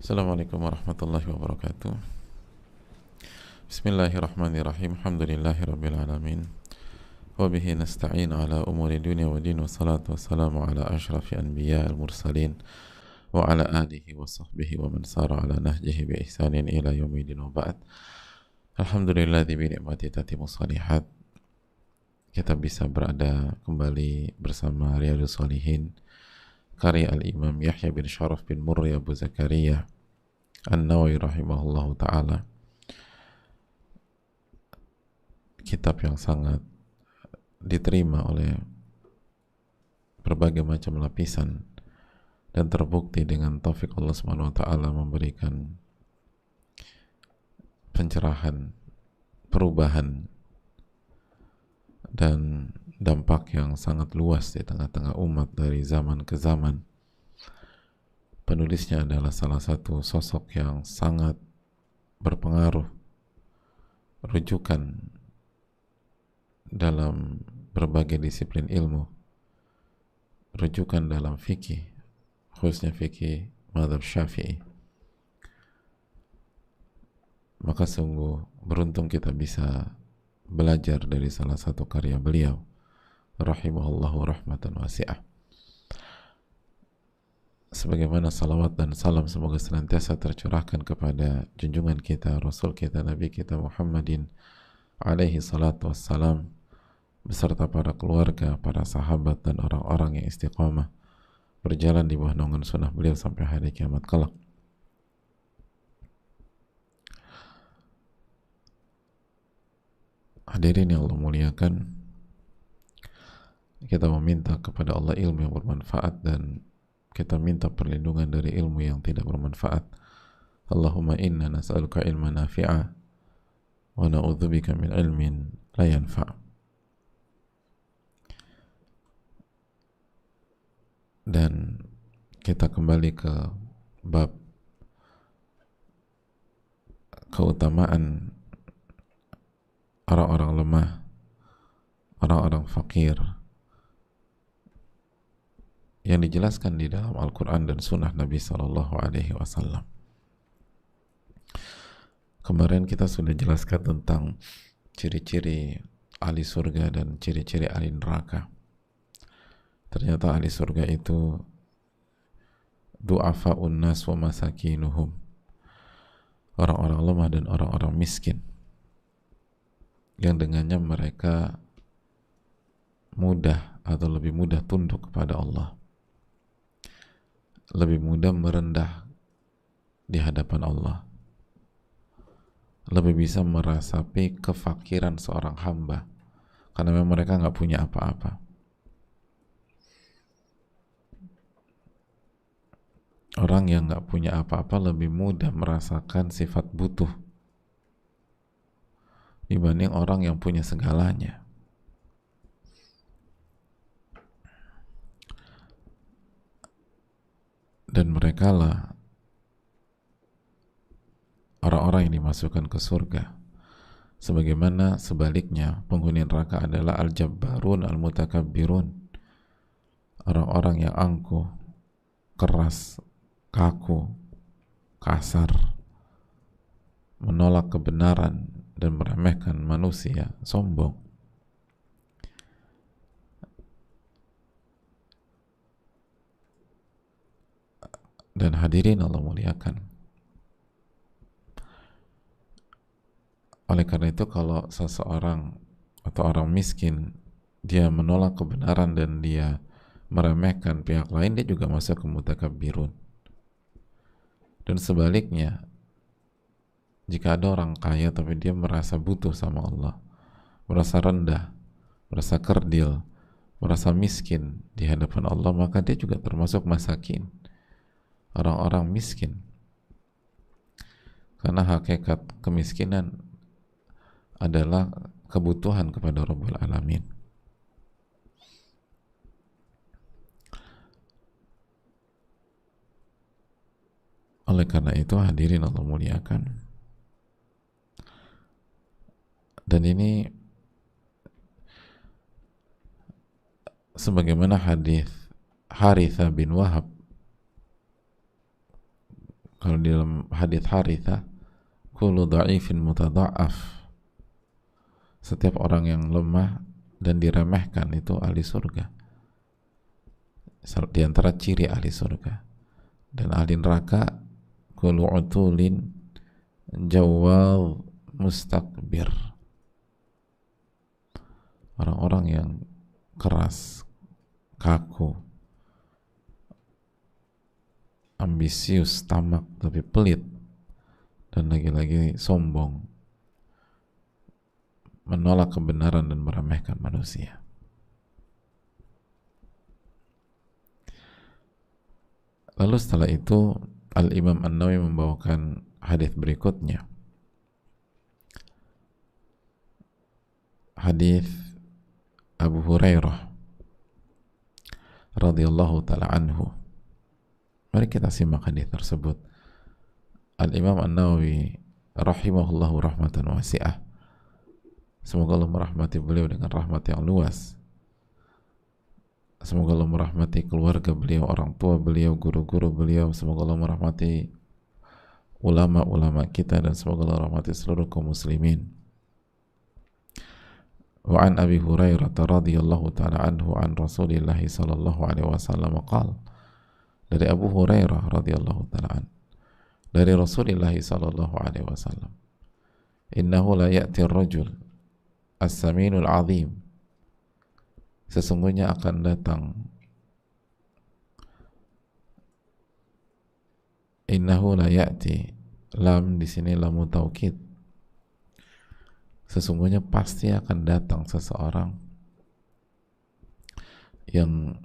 Assalamualaikum warahmatullahi wabarakatuh. Bismillahirrahmanirrahim. Alhamdulillahi rabbil alamin. Wa bihi nasta'in ala umuri dunya wa din, wa salatu wassalamu ala ashrafi anbiya al-mursalin wa ala alihi wa sahbihi wa man sara ala nahjihi bi ihsanin ila yaumidin, wa ba'd. Alhamdulilladzi bi ni'mati tatimmu shalihat. Kita bisa berada kembali bersama Riyadhus Shalihin karya Al-Imam Yahya bin Sharaf bin Murri Abu Zakaria An-Nawawi rahimahullahu ta'ala. Kitab yang sangat diterima oleh berbagai macam lapisan dan terbukti dengan taufik Allah Subhanahu wa ta'ala memberikan pencerahan, perubahan dan dampak yang sangat luas di tengah-tengah umat dari zaman ke zaman. Penulisnya adalah salah satu sosok yang sangat berpengaruh, rujukan dalam berbagai disiplin ilmu, rujukan dalam fikih, khususnya fikih mazhab Syafi'i. Maka sungguh beruntung kita bisa belajar dari salah satu karya beliau, rahimahullahu rahmatan wasi'ah. Sebagaimana salawat dan salam semoga senantiasa tercurahkan kepada junjungan kita, Rasul kita, Nabi kita Muhammadin alaihi salatu wassalam, beserta para keluarga, para sahabat dan orang-orang yang istiqamah berjalan di bawah naungan sunnah beliau sampai hari kiamat kelak. Hadirin yang Allah muliakan, kita meminta kepada Allah ilmu yang bermanfaat dan kita minta perlindungan dari ilmu yang tidak bermanfaat. Allahumma inna nas'aluka ilman nafi'a wa na'udzubika min ilmin la yanfa'. Dan kita kembali ke bab keutamaan orang-orang lemah, orang-orang fakir yang dijelaskan di dalam Al-Quran dan Sunnah Nabi Sallallahu Alaihi Wasallam. Kemarin kita sudah jelaskan tentang ciri-ciri ahli surga dan ciri-ciri ahli neraka. Ternyata ahli surga itu du'afa'un nas wa masakinuhum, orang-orang lemah dan orang-orang miskin, yang dengannya mereka mudah atau lebih mudah tunduk kepada Allah, lebih mudah merendah di hadapan Allah, lebih bisa merasapi kefakiran seorang hamba karena memang mereka nggak punya apa-apa. Orang yang nggak punya apa-apa lebih mudah merasakan sifat butuh dibanding orang yang punya segalanya. Dan mereka lah orang-orang yang dimasukkan ke surga. Sebagaimana sebaliknya penghuni neraka adalah al-jabbarun al-mutakabbirun, orang-orang yang angkuh, keras, kaku, kasar, menolak kebenaran dan meremehkan manusia, sombong. Dan hadirin Allah muliakan, oleh karena itu kalau seseorang atau orang miskin dia menolak kebenaran dan dia meremehkan pihak lain, dia juga masuk ke mutakabbirun. Dan sebaliknya, jika ada orang kaya tapi dia merasa butuh sama Allah, merasa rendah, merasa kerdil, merasa miskin di hadapan Allah, maka dia juga termasuk masakin, orang-orang miskin. Karena hakikat kemiskinan adalah kebutuhan kepada Rabbul Alamin. Oleh karena itu hadirin Allah muliakan, dan ini sebagaimana hadis Harithah bin Wahab Kalau di dalam hadits Harithah, kullu dha'ifin mutadha'af, setiap orang yang lemah dan diremehkan itu ahli surga. Di antara ciri ahli surga. Dan ahli neraka, kullu utulin jawwal mustakbir, orang-orang yang keras, kaku, ambisius, tamak, tapi pelit, dan lagi-lagi sombong, menolak kebenaran dan meremehkan manusia. Lalu setelah itu Al-Imam An-Nawawi membawakan hadis berikutnya, hadis Abu Hurairah radhiyallahu taala anhu. Mari kita simak hadis tersebut. Al-Imam An-Nawawi rahimahullahu rahmatan wasi'ah, semoga Allah merahmati beliau dengan rahmat yang luas. Semoga Allah merahmati keluarga beliau, orang tua beliau, guru-guru beliau. Semoga Allah merahmati ulama-ulama kita, dan semoga Allah merahmati seluruh kaum muslimin. Wa an Abi Hurairah radhiyallahu ta'ala anhu an Rasulillah sallallahu alaihi wasallam qala, dari Abu Hurairah radhiyallahu ta'ala anhu, dari Rasulullah sallallahu alaihi wasallam, innahu la ya'ti ar-rajul as-saminul 'azim, sesungguhnya akan datang, innahu la ya'ti, lam di sini lamu taukid, sesungguhnya pasti akan datang seseorang yang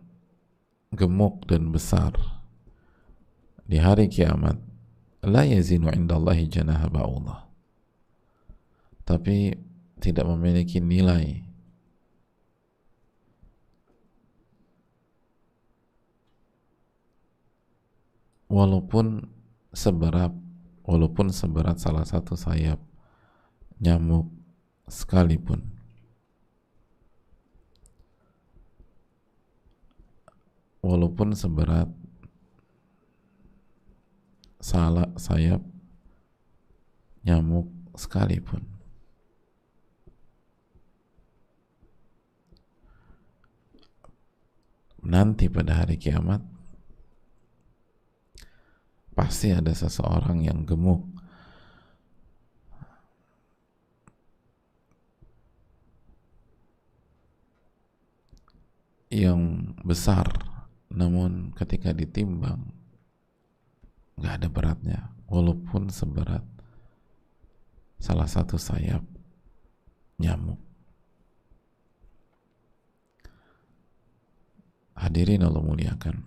gemuk dan besar di hari kiamat, la yazinu indallahi janaha ba'udah, tapi tidak memiliki nilai walaupun seberat salah satu sayap nyamuk sekalipun. Walaupun seberat sayap nyamuk sekalipun. Nanti pada hari kiamat pasti ada seseorang yang gemuk, yang besar, namun ketika ditimbang nggak ada beratnya, walaupun seberat salah satu sayap nyamuk. Hadirin Allah muliakan,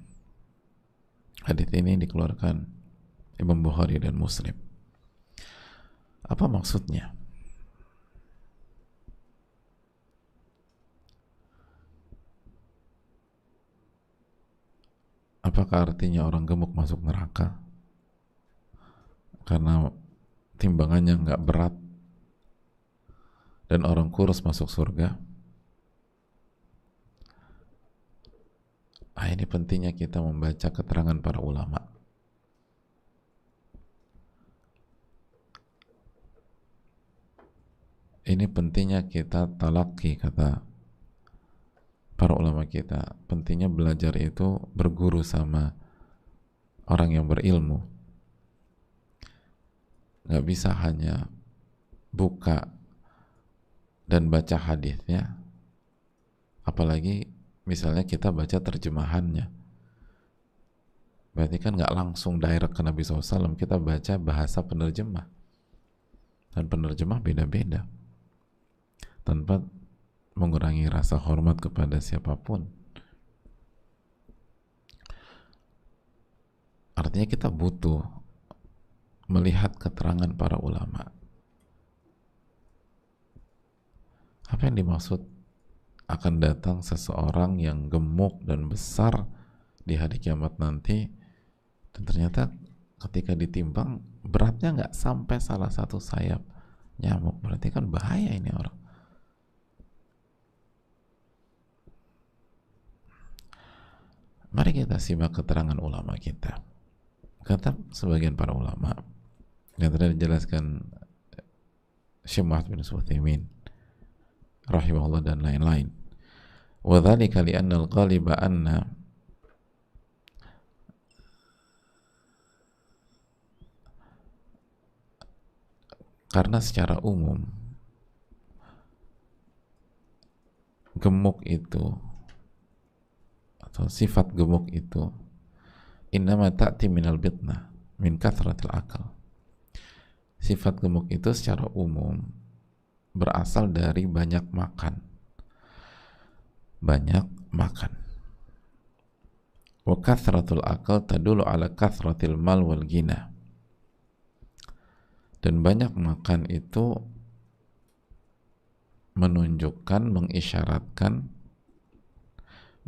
hadits ini dikeluarkan Imam Bukhari dan Muslim. Apa maksudnya? Apakah artinya orang gemuk masuk neraka karena timbangannya nggak berat, dan orang kurus masuk surga? Ini pentingnya kita membaca keterangan para ulama. Ini pentingnya kita talaki, kata para ulama kita. Pentingnya belajar itu berguru sama orang yang berilmu. Nggak bisa hanya buka dan baca hadisnya, apalagi misalnya kita baca terjemahannya, berarti kan nggak langsung direct ke Nabi SAW. Kita baca bahasa penerjemah, dan penerjemah beda-beda, tanpa mengurangi rasa hormat kepada siapapun. Artinya kita butuh melihat keterangan para ulama. Apa yang dimaksud akan datang seseorang yang gemuk dan besar di hari kiamat nanti, dan ternyata ketika ditimbang beratnya nggak sampai salah satu sayap nyamuk? Berarti kan bahaya ini orang. Mari kita simak keterangan ulama kita. Kata sebagian para ulama yang tadi dijelaskan Syekh Muhammad bin Sulaiman rahimahullah dan lain-lain, wa dzalika li anna al-ghaliba anna karena secara umum gemuk itu atau sifat gemuk itu innama ta'ti minal bitnah min kathratil akal. Sifat gemuk itu secara umum berasal dari banyak makan. Banyak makan. Wa kathratul akal tadulu ala kathratil mal wal ghina. Dan banyak makan itu menunjukkan, mengisyaratkan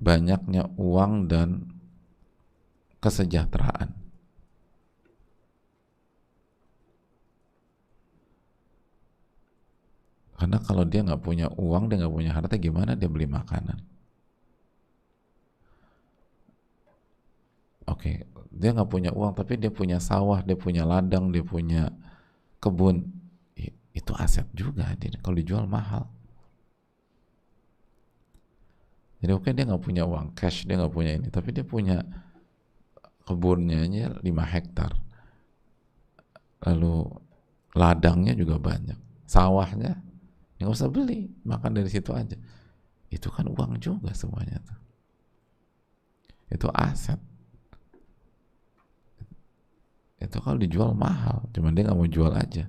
banyaknya uang dan kesejahteraan. Karena kalau dia nggak punya uang, dia nggak punya harta, gimana dia beli makanan? Oke, dia nggak punya uang, tapi dia punya sawah, dia punya ladang, dia punya kebun. Itu aset juga, kalau dijual mahal. Jadi oke, dia nggak punya uang cash, dia nggak punya ini, tapi dia punya kebunnya 5 hektar. Lalu ladangnya juga banyak. Sawahnya, nggak usah beli, makan dari situ aja. Itu kan uang juga semuanya tuh. Itu aset. Itu kalau dijual mahal, cuman dia nggak mau jual aja.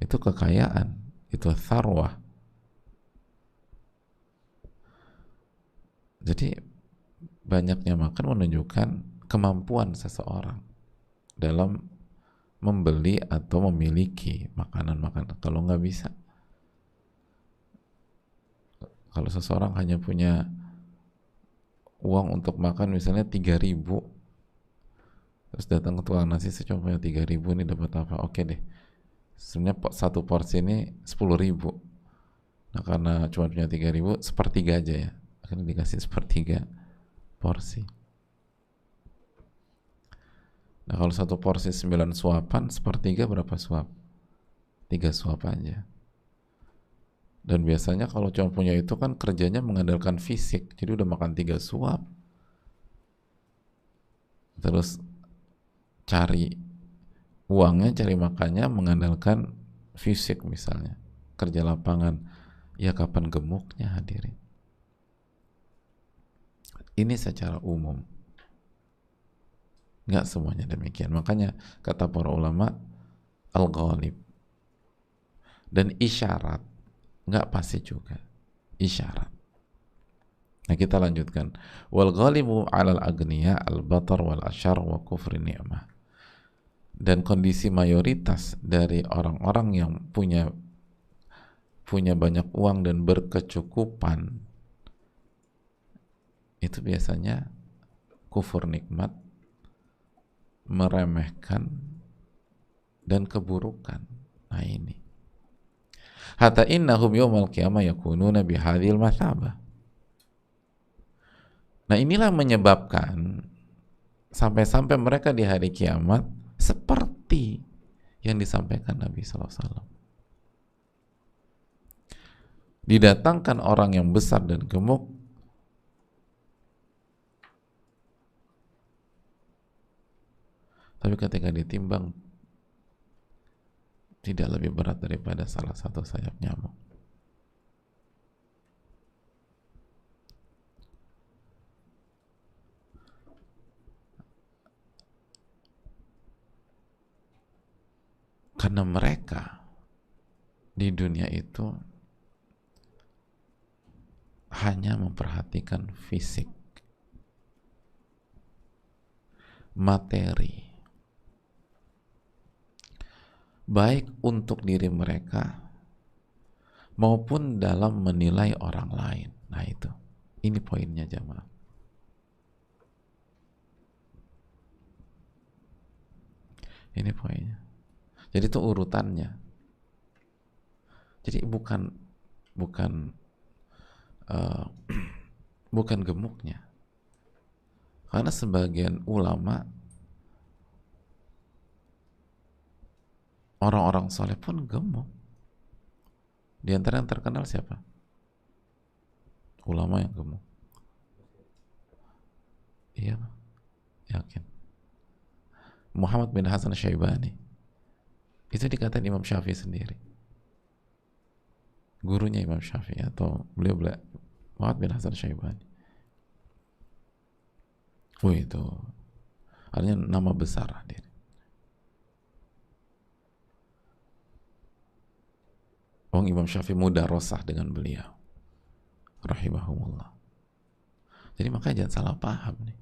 Itu kekayaan, itu tharwah. Jadi banyaknya makan menunjukkan kemampuan seseorang dalam membeli atau memiliki makanan-makanan. Kalau nggak bisa, kalau seseorang hanya punya uang untuk makan misalnya 3.000, terus datang ke tukang nasi, saya cuma punya 3.000, ini dapat apa? Oke deh, sebenarnya satu porsi ini 10.000. Nah karena cuma punya 3.000, sepertiga aja ya, akhirnya dikasih sepertiga porsi. Nah kalau satu porsi 9 suapan, sepertiga berapa suap? 3 suap aja. Dan biasanya kalau cuma punya itu kan kerjanya mengandalkan fisik, jadi udah makan 3 suap, terus cari uangnya, cari makannya mengandalkan fisik misalnya, kerja lapangan. Ya kapan gemuknya, hadirin? Ini secara umum, nggak semuanya demikian. Makanya kata para ulama, al-ghalib dan isyarat nggak pasti juga, isyarat. Nah kita lanjutkan, wal ghalibu 'alal agniya al-batar wal asyar wa kufri ni'mah. Dan kondisi mayoritas dari orang-orang yang punya banyak uang dan berkecukupan itu biasanya kufur nikmat, meremehkan, dan keburukan. Nah ini, hatta innahum yawmal qiyamah yakununa bihadhil mathabah. Nah inilah menyebabkan sampai-sampai mereka di hari kiamat seperti yang disampaikan Nabi SAW. Didatangkan orang yang besar dan gemuk, tapi ketika ditimbang tidak lebih berat daripada salah satu sayap nyamuk. Karena mereka di dunia itu hanya memperhatikan fisik, materi, baik untuk diri mereka maupun dalam menilai orang lain. Nah itu, ini poinnya jamaah. Ini poinnya. Jadi itu urutannya. Jadi bukan gemuknya. Karena sebagian ulama Orang-orang soleh pun gemuk. Di antara yang terkenal siapa? Ulama yang gemuk. Iya, yakin. Muhammad bin Hasan Syaibani. Itu dikatain Imam Syafi'i sendiri. Gurunya Imam Syafi'i atau beliau Muhammad bin Hasan Syaibani. Itu artinya nama besar hadir. Imam Syafi'i mudarosah dengan beliau rahimahumullah. Jadi makanya jangan salah paham nih.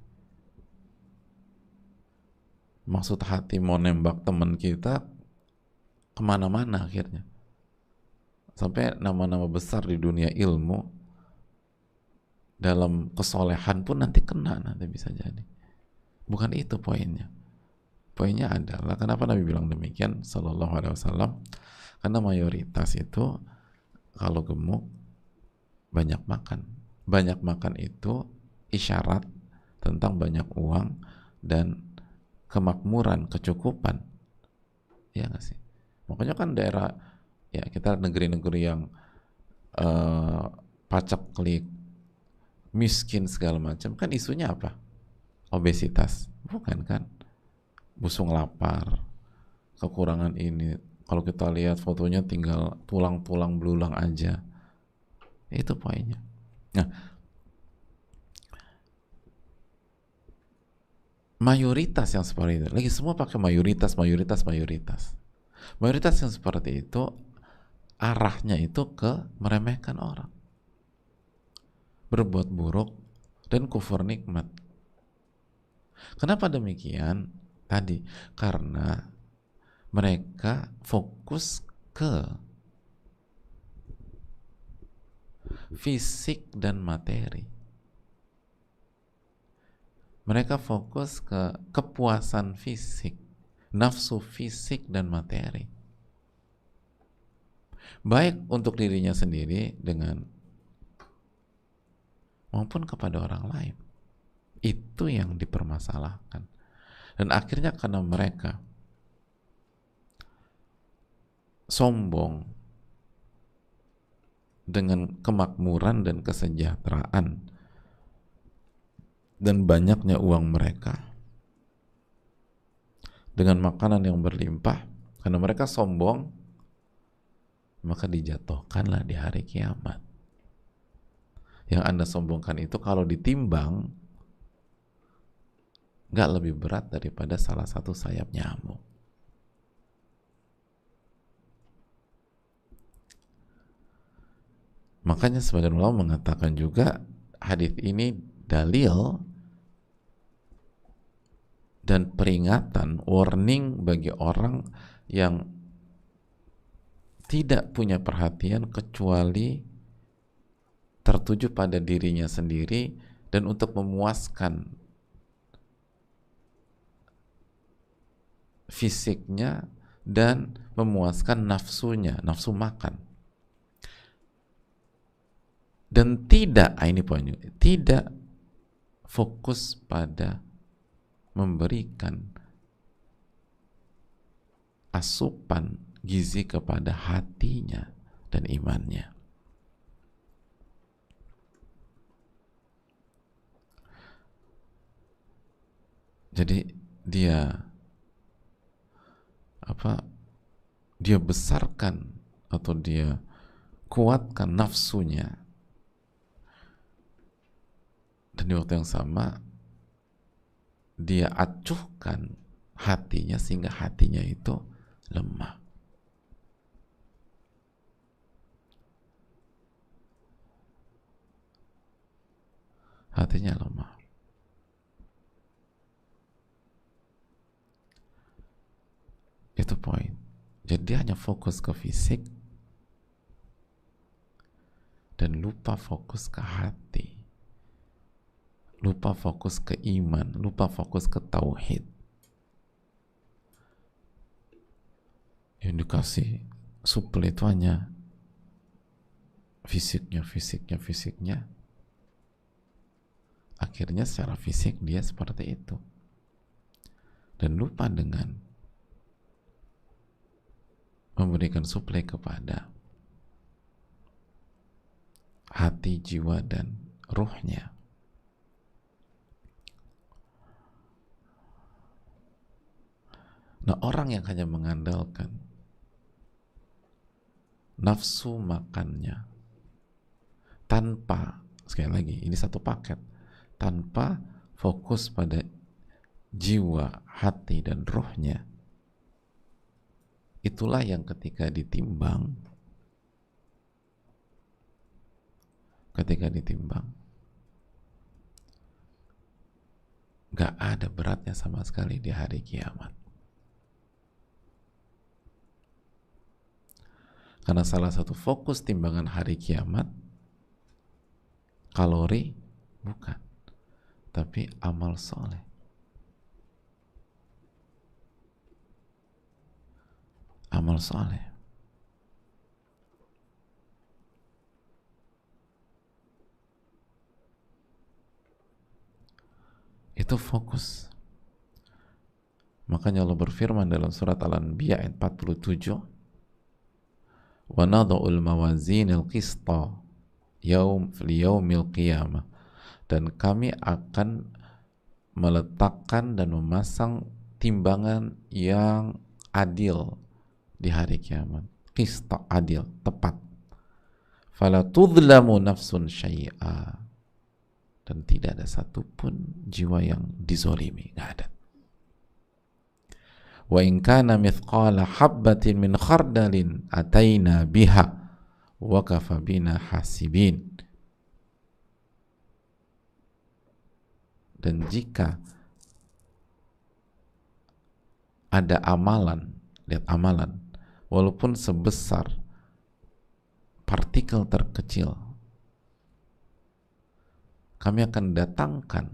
Maksud hati mau nembak teman kita kemana-mana akhirnya. Sampai nama-nama besar di dunia ilmu dalam kesolehan pun nanti kena, nanti bisa jadi. Bukan itu poinnya. Poinnya adalah kenapa Nabi bilang demikian sallallahu alaihi wasallam? Karena mayoritas itu kalau gemuk banyak makan. Banyak makan itu isyarat tentang banyak uang dan kemakmuran, kecukupan. Ya nggak sih? Makanya kan daerah, ya kita negeri-negeri yang paceklik, miskin segala macam, kan isunya apa? Obesitas, bukan kan? Busung lapar, kekurangan ini. Kalau kita lihat fotonya tinggal tulang-tulang belulang aja. Itu poinnya. Nah, mayoritas yang seperti itu, lagi semua pakai mayoritas. Mayoritas yang seperti itu arahnya itu ke meremehkan orang, berbuat buruk dan kufur nikmat. Kenapa demikian? Tadi karena mereka fokus ke fisik dan materi. Mereka fokus ke kepuasan fisik, nafsu fisik dan materi. Baik untuk dirinya sendiri dengan maupun kepada orang lain. Itu yang dipermasalahkan. Dan akhirnya karena mereka sombong dengan kemakmuran dan kesejahteraan dan banyaknya uang mereka, dengan makanan yang berlimpah, karena mereka sombong, maka dijatuhkanlah di hari kiamat. Yang Anda sombongkan itu kalau ditimbang gak lebih berat daripada salah satu sayap nyamuk. Makanya sebagian ulama mengatakan juga hadis ini dalil dan peringatan, warning bagi orang yang tidak punya perhatian kecuali tertuju pada dirinya sendiri dan untuk memuaskan fisiknya dan memuaskan nafsunya, nafsu makan. Dan tidak, ini poinnya, tidak fokus pada memberikan asupan gizi kepada hatinya dan imannya. Jadi dia besarkan atau dia kuatkan nafsunya, dan di waktu yang sama dia acuhkan hatinya sehingga hatinya itu lemah. Hatinya lemah. Itu poin. Jadi dia hanya fokus ke fisik dan lupa fokus ke hati, lupa fokus ke iman, lupa fokus ke tauhid. Yang dikasih supel itu hanya fisiknya. Akhirnya secara fisik dia seperti itu dan lupa dengan memberikan suplai kepada hati, jiwa, dan ruhnya. Nah, orang yang hanya mengandalkan nafsu makannya tanpa, sekali lagi, ini satu paket, tanpa fokus pada jiwa, hati, dan ruhnya, itulah yang ketika ditimbang gak ada beratnya sama sekali di hari kiamat. Karena salah satu fokus timbangan hari kiamat kalori bukan, tapi amal soleh. Amal soleh. Itu fokus. Makanya Allah berfirman dalam surat Al-Anbiya ayat 47, wa nadha'ul mawazinil qista liyaumil qiyamah, dan kami akan meletakkan dan memasang timbangan yang adil di hari kiamat. Qista, adil, tepat. Fala tudlamu nafsun syai'a, dan tidak ada satupun jiwa yang dizolimi, nggak ada. Wa in kana mithqala habbatin min khardalin ataina biha wa kafa bina hasibin. Dan jika ada amalan, lihat amalan, walaupun sebesar partikel terkecil, kami akan datangkan,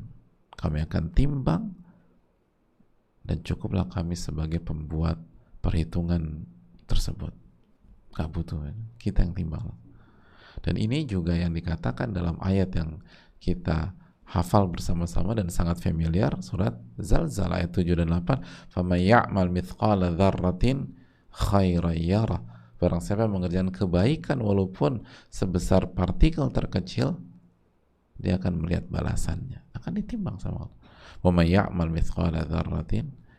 kami akan timbang, dan cukuplah kami sebagai pembuat perhitungan tersebut. Gak butuh, kita yang timbang. Dan ini juga yang dikatakan dalam ayat yang kita hafal bersama-sama dan sangat familiar, surat Zalzal ayat 7 dan 8, فَمَنْ يَعْمَلْ مِثْقَالَ ذَرَّةٍ خَيْرًا يَرَهُ. Barang siapa yang mengerjakan kebaikan walaupun sebesar partikel terkecil, dia akan melihat balasannya, akan ditimbang sama Allah. وَمَنْ يَعْمَلْ مِثْقَالَ ذَرَّةٍ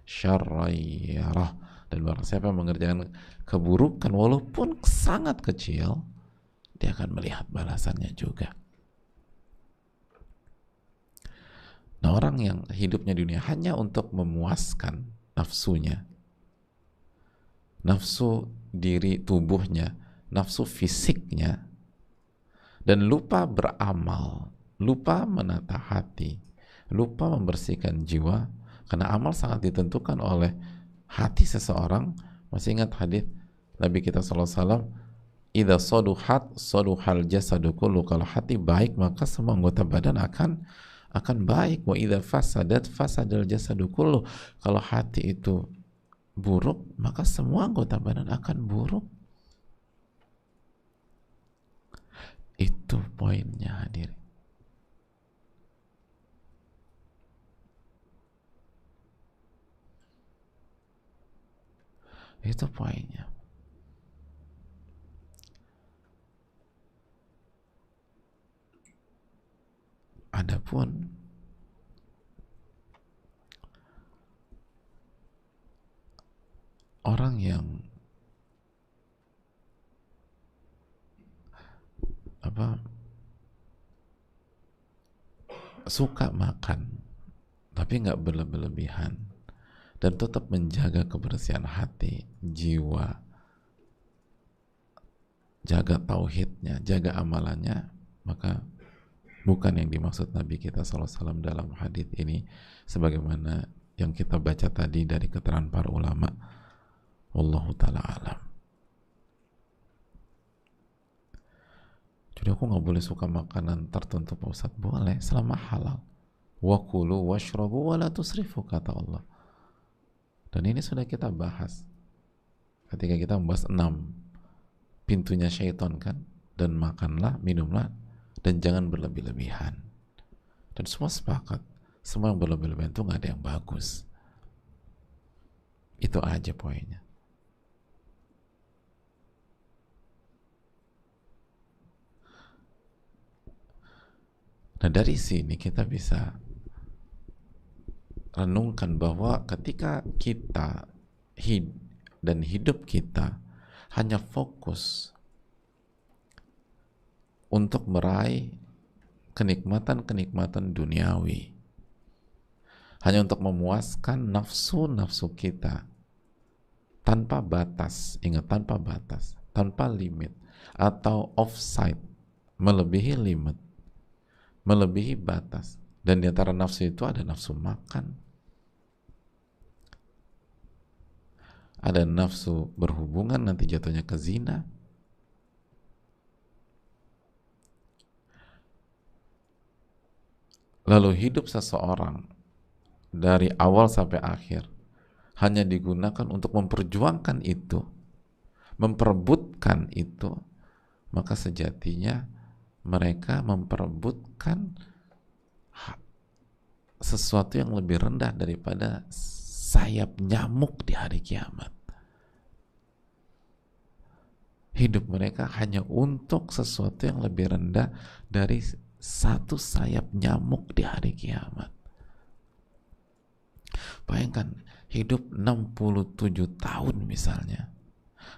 شَرًّا يَرَهُ. Dan barang siapa yang mengerjakan keburukan walaupun sangat kecil, dia akan melihat balasannya juga. Nah, orang yang hidupnya di dunia hanya untuk memuaskan nafsunya, nafsu diri tubuhnya, nafsu fisiknya, dan lupa beramal, lupa menata hati, lupa membersihkan jiwa, karena amal sangat ditentukan oleh hati seseorang. Masih ingat hadis Nabi kita SAW, idza saduhat saduhal jasadu kullu, kalau hati baik maka semua anggota badan akan baik. Wa idza fasadat fasadal jasadu kullu, kalau hati itu buruk maka semua anggota badan akan buruk. Itu poinnya, hadirin. Itu poinnya. Adapun orang yang suka makan tapi nggak berlebihan dan tetap menjaga kebersihan hati, jiwa, jaga tauhidnya, jaga amalannya, maka bukan yang dimaksud Nabi kita SAW dalam hadis ini, sebagaimana yang kita baca tadi dari keterangan para ulama. Wallahu ta'ala alam. Jadi aku nggak boleh suka makanan tertentu, Pak Ustadz? Boleh, selama halal. Wa kulu washrabu wa la tusrifu, kata Allah. Dan ini sudah kita bahas ketika kita membahas 6 pintunya syaitan kan, dan makanlah, minumlah, dan jangan berlebih-lebihan. Dan semua sepakat, semua yang berlebih-lebihan itu nggak ada yang bagus. Itu aja poinnya. Nah dari sini kita bisa renungkan bahwa ketika kita dan hidup kita hanya fokus untuk meraih kenikmatan-kenikmatan duniawi, hanya untuk memuaskan nafsu-nafsu kita tanpa batas, ingat, tanpa batas, tanpa limit, atau offside, melebihi limit, melebihi batas. Dan di antara nafsu itu ada nafsu makan, ada nafsu berhubungan, nanti jatuhnya ke zina. Lalu hidup seseorang dari awal sampai akhir hanya digunakan untuk memperjuangkan itu, memperebutkan itu, maka sejatinya mereka memperebutkan sesuatu yang lebih rendah daripada sayap nyamuk di hari kiamat. Hidup mereka hanya untuk sesuatu yang lebih rendah dari satu sayap nyamuk di hari kiamat. Bayangkan hidup 67 tahun misalnya,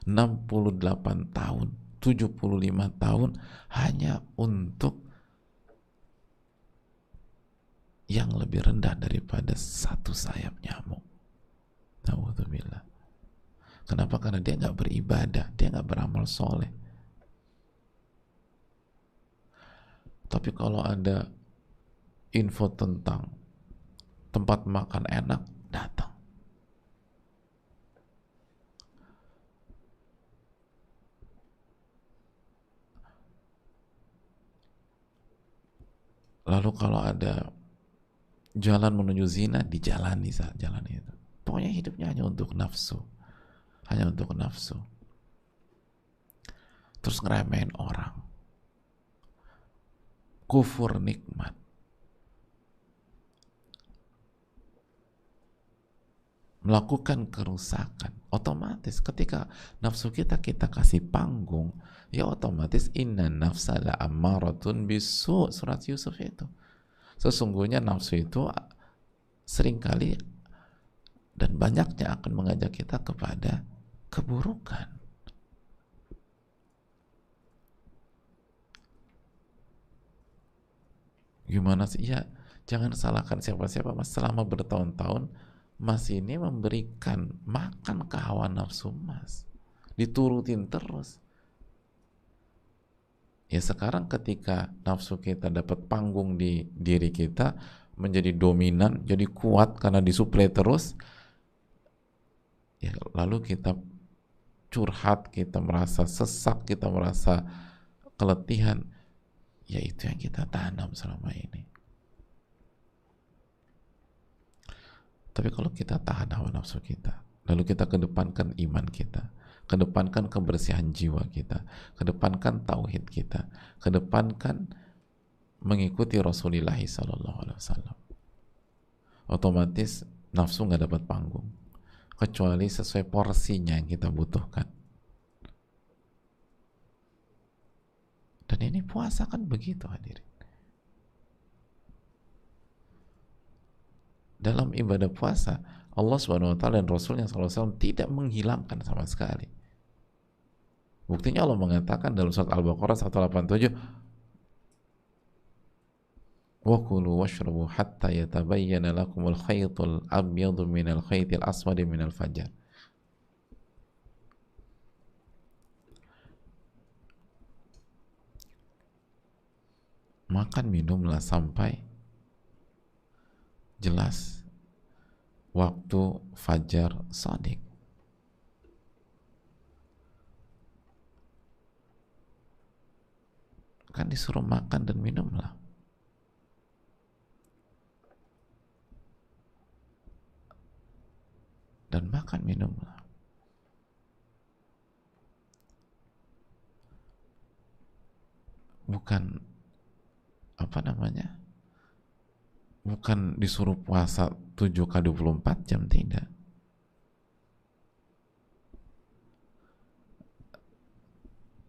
68 tahun, 75 tahun hanya untuk yang lebih rendah daripada satu sayap nyamuk. Na'udzubillah. Kenapa? Karena dia nggak beribadah, dia nggak beramal soleh. Tapi kalau ada info tentang tempat makan enak, datang. Lalu kalau ada jalan menuju zina, dijalani saat jalan itu. Pokoknya hidupnya hanya untuk nafsu, hanya untuk nafsu. Terus ngeremehin orang, kufur nikmat, melakukan kerusakan. Otomatis ketika nafsu kita kasih panggung, ya otomatis inna nafsa la ammaratun bisu, surat Yusuf itu. Sesungguhnya nafsu itu seringkali dan banyaknya akan mengajak kita kepada keburukan. Gimana sih? Ya, jangan salahkan siapa-siapa, mas. Selama bertahun-tahun mas ini memberikan makan ke hawa nafsu mas, diturutin terus. Ya sekarang ketika nafsu kita dapat panggung di diri kita, menjadi dominan, jadi kuat karena disuplai terus, ya lalu kita curhat, kita merasa sesak, kita merasa keletihan, ya itu yang kita tanam selama ini. Tapi kalau kita tahan hawa nafsu kita, lalu kita kedepankan iman kita, kedepankan kebersihan jiwa kita, kedepankan tauhid kita, kedepankan mengikuti Rasulullah SAW, otomatis nafsu nggak dapat panggung, kecuali sesuai porsinya yang kita butuhkan. Dan ini puasa kan begitu, hadirin. Dalam ibadah puasa, Allah Subhanahu wa taala dan Rasulnya SAW tidak menghilangkan sama sekali. Buktinya Allah mengatakan dalam surat Al-Baqarah 187, wa kulu washrabu hatta yatabayyana lakumul khaytul abyadu minal khaytil aswadi minal fajar. Makan minumlah sampai jelas waktu fajar shadiq. Kan disuruh makan dan minumlah. Dan makan minumlah. Bukan bukan disuruh puasa 7x24 jam, tidak.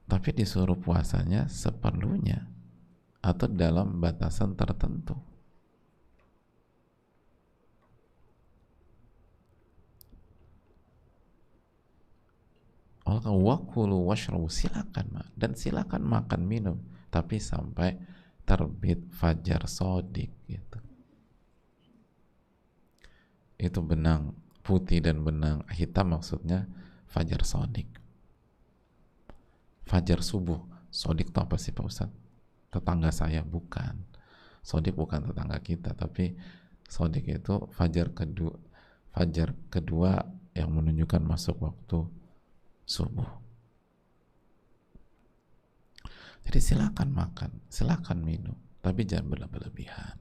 Tapi disuruh puasanya seperlunya. atau dalam batasan tertentu. Allah wakulu washrabu, silakan dan silakan makan minum, tapi sampai terbit fajar sodik gitu. Itu benang putih dan benang hitam maksudnya fajar sodik. Fajar subuh, sodik itu apa sih Pak Ustadz? Tetangga saya, bukan. Sodik bukan tetangga kita, tapi sodik itu fajar kedua yang menunjukkan masuk waktu subuh. Jadi silakan makan, silakan minum, tapi jangan berlebihan.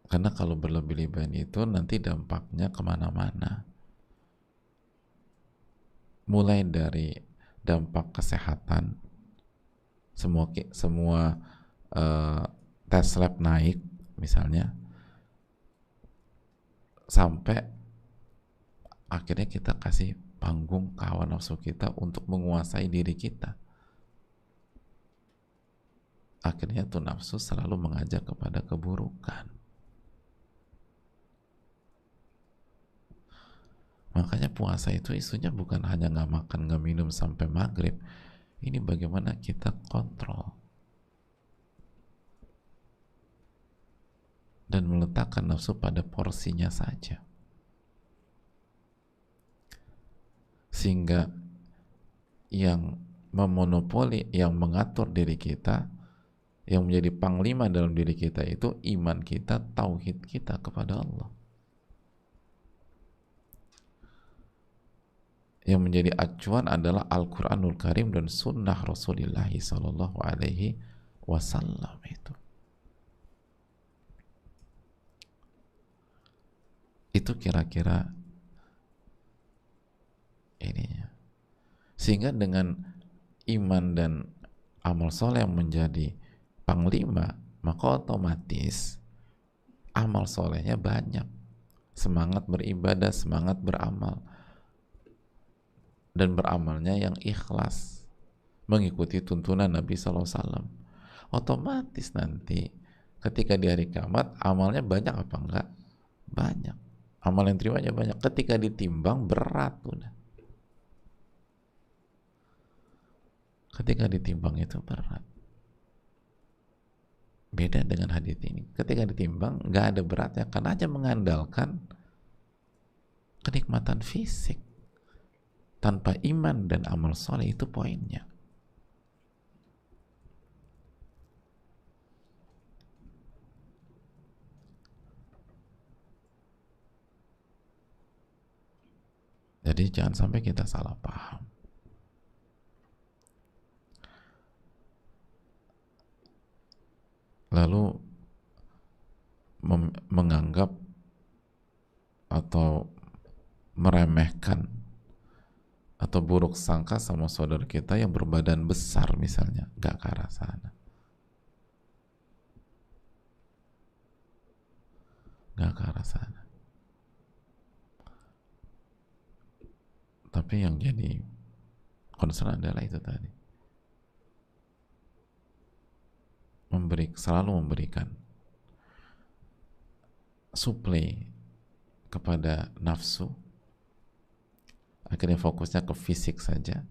Karena kalau berlebih-lebihan itu nanti dampaknya kemana-mana. Mulai dari dampak kesehatan, semua tes lab naik misalnya, sampai akhirnya kita kasih panggung ke hawa nafsu kita untuk menguasai diri kita. Akhirnya tuh nafsu selalu mengajak kepada keburukan. Makanya puasa itu isunya bukan hanya nggak makan, nggak minum sampai maghrib. Ini bagaimana kita kontrol dan meletakkan nafsu pada porsinya saja, sehingga yang memonopoli, yang mengatur diri kita, yang menjadi panglima dalam diri kita itu iman kita, tauhid kita kepada Allah. Yang menjadi acuan adalah Al-Quranul Karim dan Sunnah Rasulullah Sallallahu Alaihi Wasallam itu kira-kira ininya. Sehingga dengan iman dan amal soleh yang menjadi panglima, maka otomatis amal solehnya banyak, semangat beribadah, semangat beramal, dan beramalnya yang ikhlas, mengikuti tuntunan Nabi SAW. Otomatis nanti ketika di hari kiamat amalnya banyak apa enggak? Banyak. Amal yang terimanya banyak. Ketika ditimbang berat udah. Ketika ditimbang itu berat. Beda dengan hadits ini. Ketika ditimbang nggak ada beratnya, karena aja mengandalkan kenikmatan fisik. Tanpa iman dan amal soleh, itu poinnya. Jadi jangan sampai kita salah paham. Lalu menganggap atau meremehkan atau buruk sangka sama saudara kita yang berbadan besar misalnya, gak ke arah sana. Gak ke arah sana. Tapi yang jadi concern adalah itu tadi. Selalu memberikan suplai kepada nafsu, akhirnya fokusnya ke fisik saja,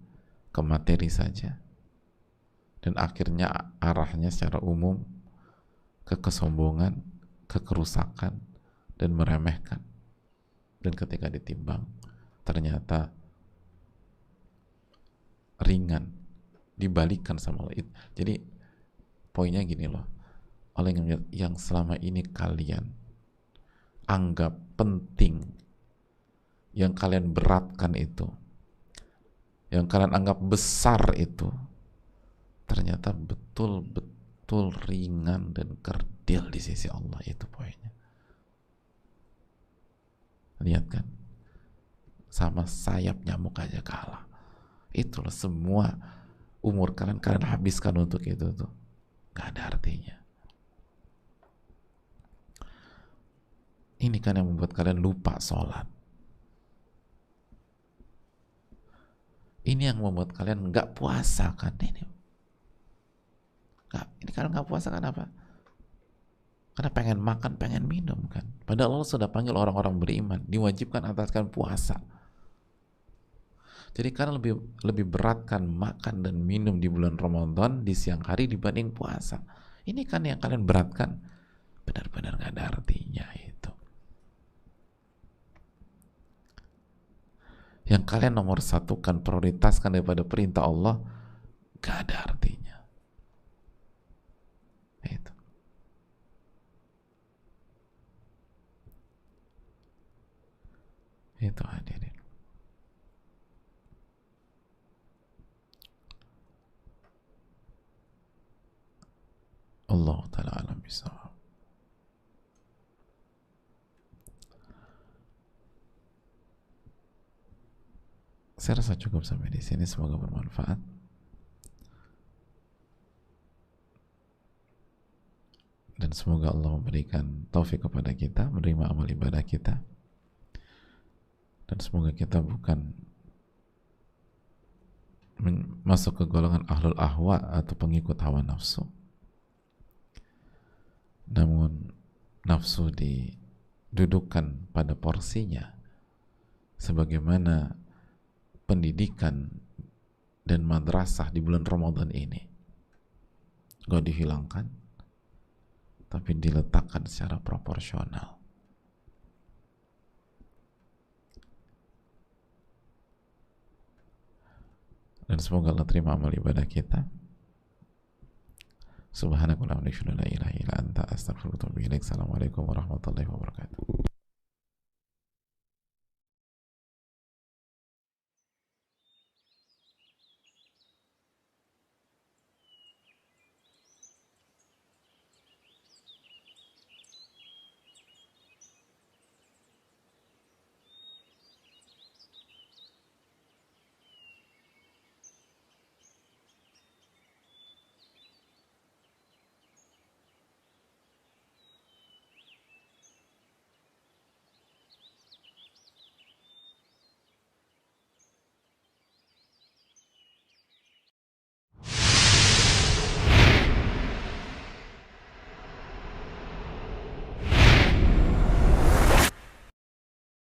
ke materi saja, dan akhirnya arahnya secara umum ke kesombongan, ke kerusakan, dan meremehkan. Dan ketika ditimbang ternyata ringan, dibalikan sama Allah. Jadi poinnya gini loh, oleh yang selama ini kalian anggap penting, yang kalian beratkan itu, yang kalian anggap besar itu, ternyata betul-betul ringan dan kerdil di sisi Allah. Itu poinnya. Lihat kan, sama sayap nyamuk aja kalah. Itulah semua umur kalian habiskan untuk itu tuh, gak ada artinya. Ini kan yang membuat kalian lupa sholat. Ini yang membuat kalian nggak puasa kan ini. Ini kalau nggak puasa kenapa? Karena pengen makan, pengen minum kan. Padahal Allah sudah panggil orang-orang beriman, diwajibkan ataskan puasa. Jadi karena lebih berat kan makan dan minum di bulan Ramadan di siang hari dibanding puasa. Ini kan yang kalian beratkan, benar-benar nggak ada artinya itu. Yang kalian nomor satukan, prioritaskan daripada perintah Allah, nggak ada artinya. Itu. Itu hadirin. Allah Ta'ala alam bisawab. Saya rasa cukup sampai di sini, semoga bermanfaat. Dan semoga Allah memberikan taufik kepada kita menerima amal ibadah kita. Dan semoga kita bukan masuk ke golongan ahlul ahwa atau pengikut hawa nafsu. Namun nafsu didudukkan pada porsinya sebagaimana pendidikan dan madrasah di bulan Ramadan ini gak dihilangkan, tapi diletakkan secara proporsional. Dan semoga Allah terima amal ibadah kita. Subhanakallahumma wa bihamdika, la ilaha illa anta, astaghfiruka wa atubu ilaik. Assalamualaikum warahmatullahi wabarakatuh.